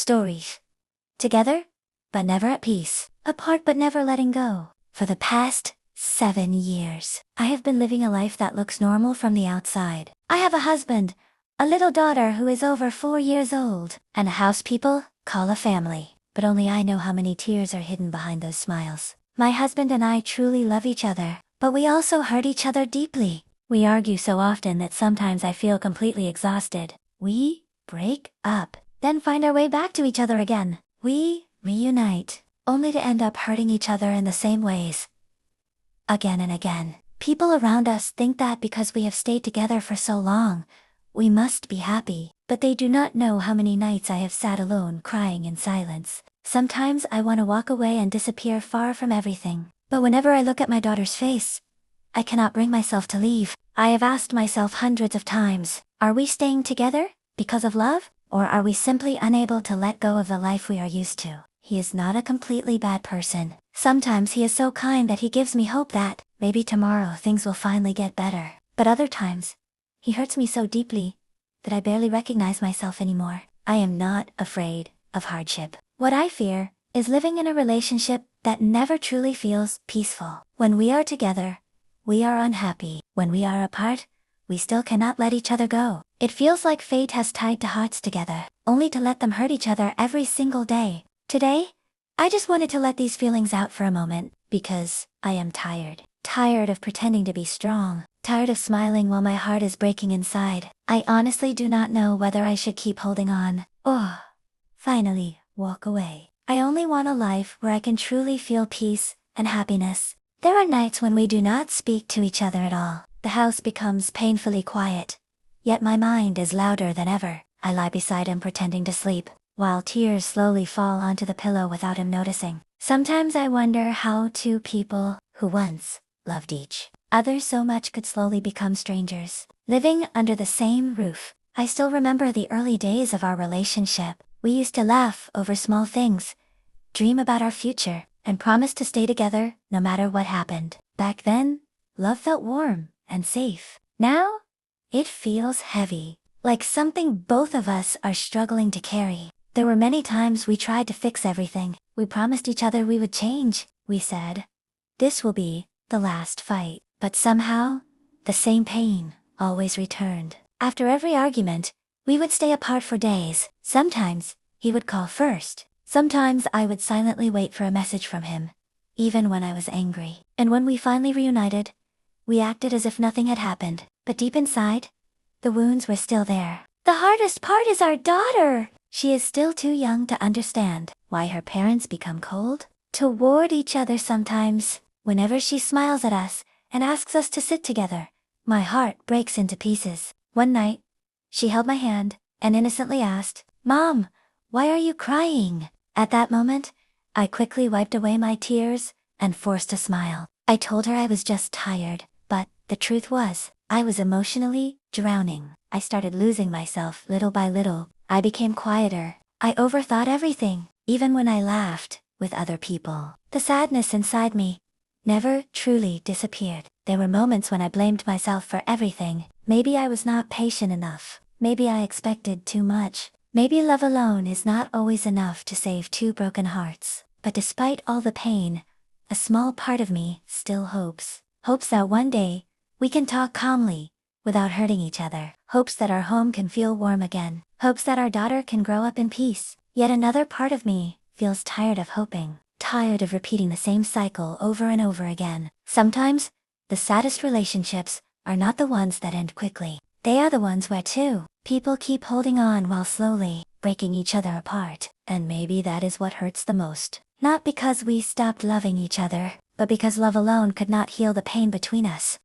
stories. Together, but never at peace. Apart but never letting go. For the past 7 years, I have been living a life that looks normal from the outside. I have a husband, a little daughter who is over 4 years old, and a house people call a family. But only I know how many tears are hidden behind those smiles. My husband and I truly love each other, but we also hurt each other deeply. We argue so often that sometimes I feel completely exhausted. We break up, then find our way back to each other again. We reunite, only to end up hurting each other in the same ways. Again and again. People around us think that because we have stayed together for so long, we must be happy, but they do not know how many nights I have sat alone crying in silence. Sometimes I want to walk away and disappear far from everything, but whenever I look at my daughter's face, I cannot bring myself to leave. I have asked myself hundreds of times, are we staying together because of love? Or are we simply unable to let go of the life we are used to? He is not a completely bad person. Sometimes he is so kind that he gives me hope that, maybe tomorrow things will finally get better. But other times, he hurts me so deeply that I barely recognize myself anymore. I am not afraid of hardship. What I fear is living in a relationship that never truly feels peaceful. When we are together, we are unhappy. When we are apart, we still cannot let each other go. It feels like fate has tied two hearts together, only to let them hurt each other every single day. Today, I just wanted to let these feelings out for a moment, because I am tired. Tired of pretending to be strong. Tired of smiling while my heart is breaking inside. I honestly do not know whether I should keep holding on, or finally walk away. I only want a life where I can truly feel peace and happiness. There are nights when we do not speak to each other at all. The house becomes painfully quiet, yet my mind is louder than ever. I lie beside him pretending to sleep, while tears slowly fall onto the pillow without him noticing. Sometimes I wonder how two people who once loved each other so much could slowly become strangers. Living under the same roof, I still remember the early days of our relationship. We used to laugh over small things, dream about our future, and promise to stay together no matter what happened. Back then, love felt warm and safe. Now, it feels heavy, like something both of us are struggling to carry. There were many times we tried to fix everything. We promised each other we would change. We said, this will be the last fight. But somehow, the same pain always returned. After every argument, we would stay apart for days. Sometimes, he would call first. Sometimes I would silently wait for a message from him, even when I was angry. And when we finally reunited, we acted as if nothing had happened. But deep inside, the wounds were still there. The hardest part is our daughter. She is still too young to understand why her parents become cold toward each other sometimes. Whenever she smiles at us and asks us to sit together, my heart breaks into pieces. One night, she held my hand and innocently asked, "Mom, why are you crying?" At that moment, I quickly wiped away my tears and forced a smile. I told her I was just tired, but the truth was, I was emotionally drowning. I started losing myself little by little. I became quieter. I overthought everything, even when I laughed with other people. The sadness inside me never truly disappeared. There were moments when I blamed myself for everything. Maybe I was not patient enough. Maybe I expected too much. Maybe love alone is not always enough to save two broken hearts. But despite all the pain, a small part of me still hopes. Hopes that one day, we can talk calmly, without hurting each other. Hopes that our home can feel warm again. Hopes that our daughter can grow up in peace. Yet another part of me feels tired of hoping. Tired of repeating the same cycle over and over again. Sometimes, the saddest relationships are not the ones that end quickly. They are the ones where two people keep holding on while slowly breaking each other apart. And maybe that is what hurts the most. Not because we stopped loving each other, but because love alone could not heal the pain between us.